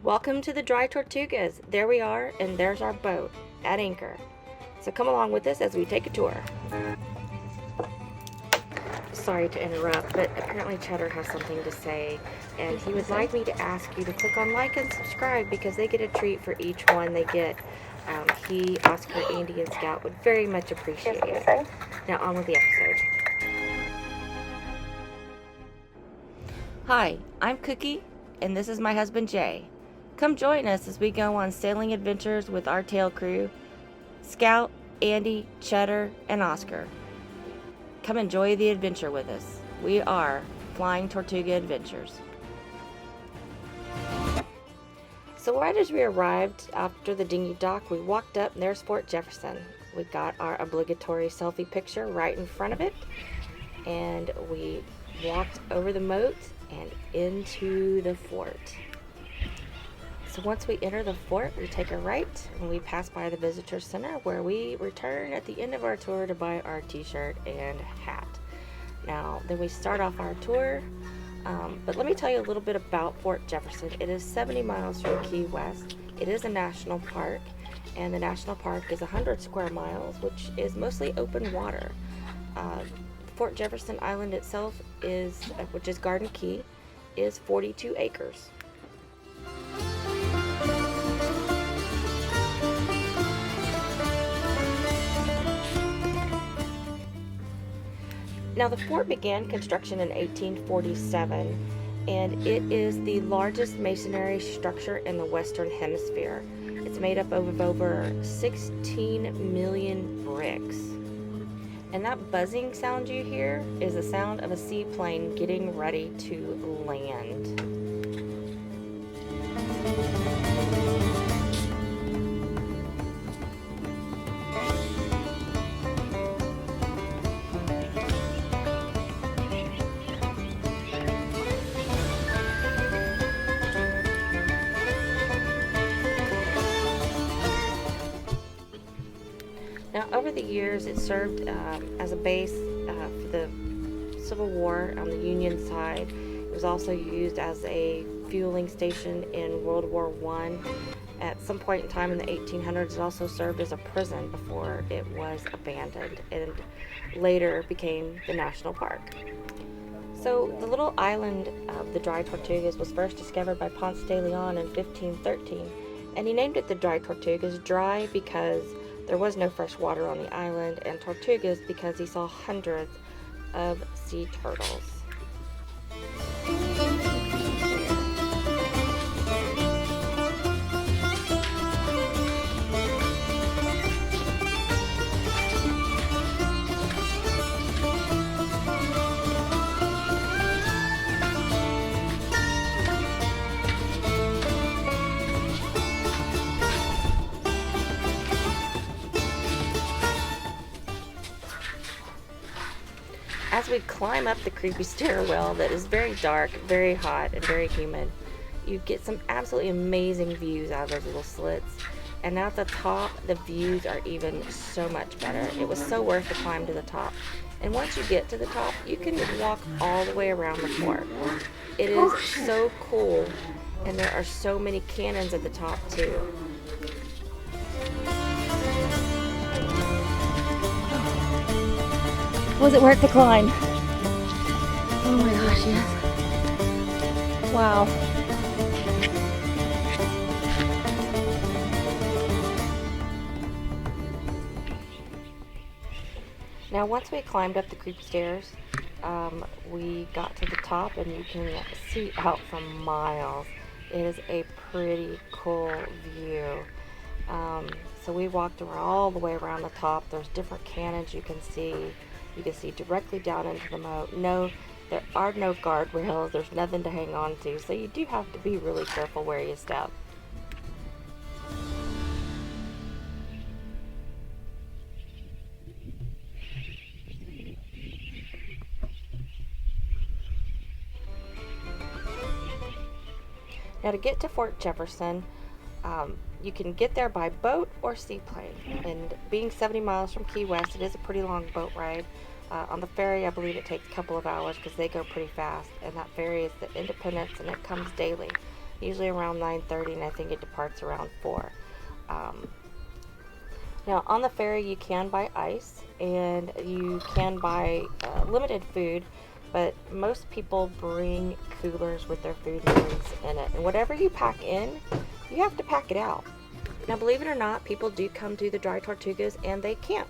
Welcome to the Dry Tortugas. There we are, and there's our boat at anchor. So come along with us as we take a tour. Sorry to interrupt, but apparently Cheddar has something to say, and he would like me to ask you to click on like and subscribe because they get a treat for each one they get. He, Oscar, Andy, and Scout would very much appreciate it. Now on with the episode. Hi, I'm Cookie, and this is my husband Jay. Come join us as we go on sailing adventures with our tail crew, Scout, Andy, Cheddar, and Oscar. Come enjoy the adventure with us. We are Flying Tortuga Adventures. So right as we arrived after the dinghy dock, we walked up and there's Fort Jefferson. We got our obligatory selfie picture right in front of it, and we walked over the moat and into the fort. So once we enter the fort, we take a right and we pass by the visitor center where we return at the end of our tour to buy our t-shirt and hat. Now, then we start off our tour, but let me tell you a little bit about Fort Jefferson. It is 70 miles from Key West. It is a national park, and the national park is 100 square miles, which is mostly open water. Fort Jefferson Island itself is, which is Garden Key, is 42 acres. Now, the fort began construction in 1847, and it is the largest masonry structure in the Western Hemisphere. It's made up of over 16 million bricks. And that buzzing sound you hear is the sound of a seaplane getting ready to land. Now, over the years, it served as a base for the Civil War on the Union side. It was also used as a fueling station in World War I. At some point in time in the 1800s, it also served as a prison before it was abandoned and later became the national park. So the little island of the Dry Tortugas was first discovered by Ponce de Leon in 1513, and he named it the Dry Tortugas, dry because there was no fresh water on the island, and Tortugas because he saw hundreds of sea turtles. As we climb up the creepy stairwell that is very dark, very hot, and very humid, you get some absolutely amazing views out of those little slits. And at the top, the views are even so much better. It was so worth the climb to the top. And once you get to the top, you can walk all the way around the fort. It is so cool, and there are so many cannons at the top too. Was it worth the climb? Oh my gosh, yes. Wow. Now, once we climbed up the creepy stairs, we got to the top, and you can see out for miles. It is a pretty cool view. So we walked around all the way around the top. There's different cannons you can see. You can see directly down into the moat. No, there are no guardrails. There's nothing to hang on to. So you do have to be really careful where you step. Now, to get to Fort Jefferson, you can get there by boat or seaplane. And being 70 miles from Key West, it is a pretty long boat ride. On the ferry, I believe it takes a couple of hours because they go pretty fast. And that ferry is the Independence, and it comes daily. usually around 9:30, and I think it departs around 4. Um, Now, on the ferry, you can buy ice and you can buy limited food, but most people bring coolers with their food and drinks in it. And whatever you pack in, you have to pack it out. Now, believe it or not, people do come to the Dry Tortugas and they camp.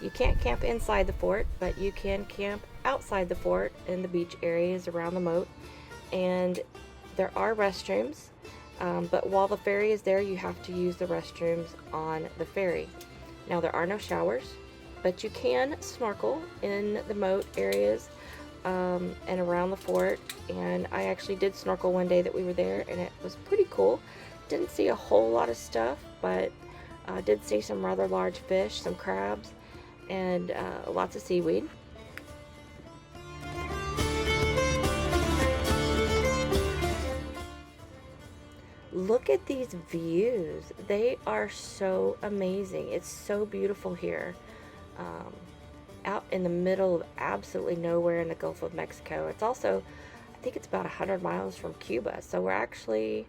You can't camp inside the fort, but you can camp outside the fort in the beach areas around the moat. And there are restrooms, but while the ferry is there, you have to use the restrooms on the ferry. Now, there are no showers, but you can snorkel in the moat areas and around the fort. And I actually did snorkel one day that we were there, and it was pretty cool. Didn't see a whole lot of stuff, but did see some rather large fish, some crabs, and lots of seaweed. Look at these views. They are so amazing. It's so beautiful here. Out in the middle of absolutely nowhere in the Gulf of Mexico. It's also, I think it's about 100 miles from Cuba. So we're actually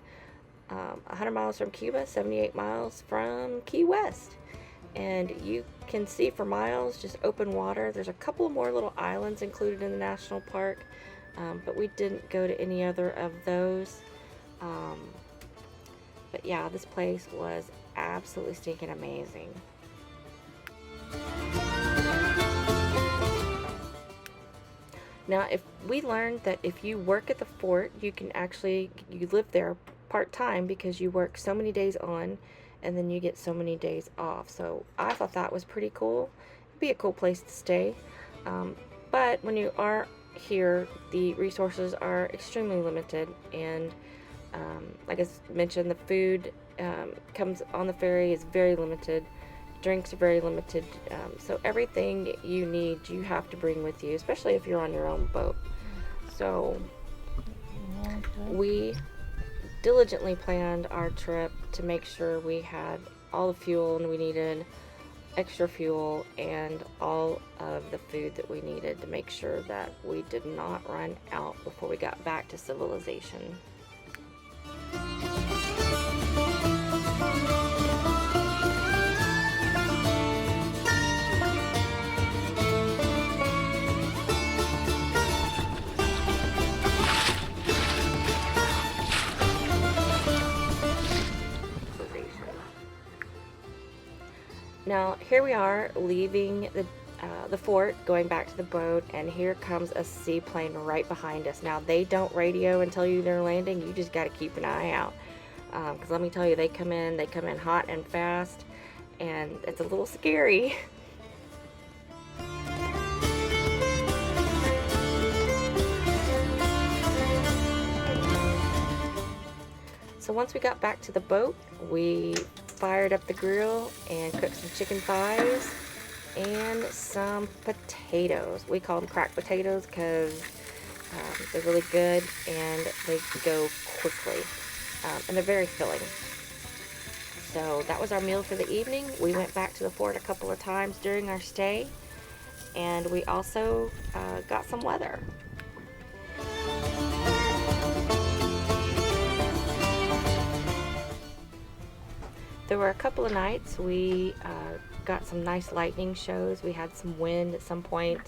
100 miles from Cuba, 78 miles from Key West. And you can see for miles just open water. There's a couple more little islands included in the national park, but we didn't go to any other of those. But yeah, this place was absolutely stinking amazing. Now, if we learned that if you work at the fort, you live there part-time because you work so many days on and then you get so many days off. So I thought that was pretty cool. It'd be a cool place to stay. But when you are here, the resources are extremely limited, and like I mentioned, the food comes on the ferry is very limited. Drinks are very limited. So everything you need, you have to bring with you, especially if you're on your own boat. So we diligently planned our trip to make sure we had all the fuel we needed, extra fuel, and all of the food that we needed to make sure that we did not run out before we got back to civilization. Now, here we are leaving the fort, going back to the boat, and here comes a seaplane right behind us. Now, they don't radio and tell you they're landing. You just got to keep an eye out. Because let me tell you, they come in hot and fast, and it's a little scary. So once we got back to the boat, we fired up the grill and cooked some chicken thighs and some potatoes. We call them cracked potatoes because they're really good and they go quickly, and they're very filling. So that was our meal for the evening. We went back to the fort a couple of times during our stay, and we also got some weather. There were a couple of nights we got some nice lightning shows. We had some wind at some point,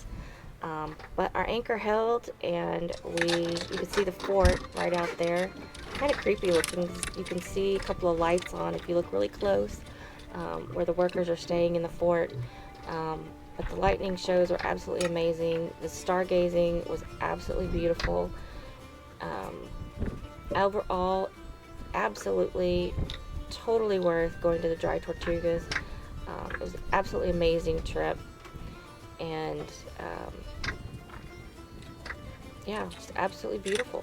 but our anchor held, and you could see the fort right out there. Kind of creepy looking. You can see a couple of lights on if you look really close, where the workers are staying in the fort. But the lightning shows were absolutely amazing. The stargazing was absolutely beautiful. Overall, absolutely totally worth going to the Dry Tortugas. It was an absolutely amazing trip, and yeah, just absolutely beautiful.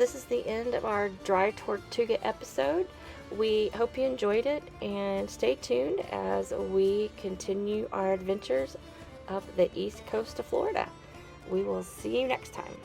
this is the end of our Dry Tortuga episode. We hope you enjoyed it, and stay tuned as we continue our adventures up the east coast of Florida. We will see you next time.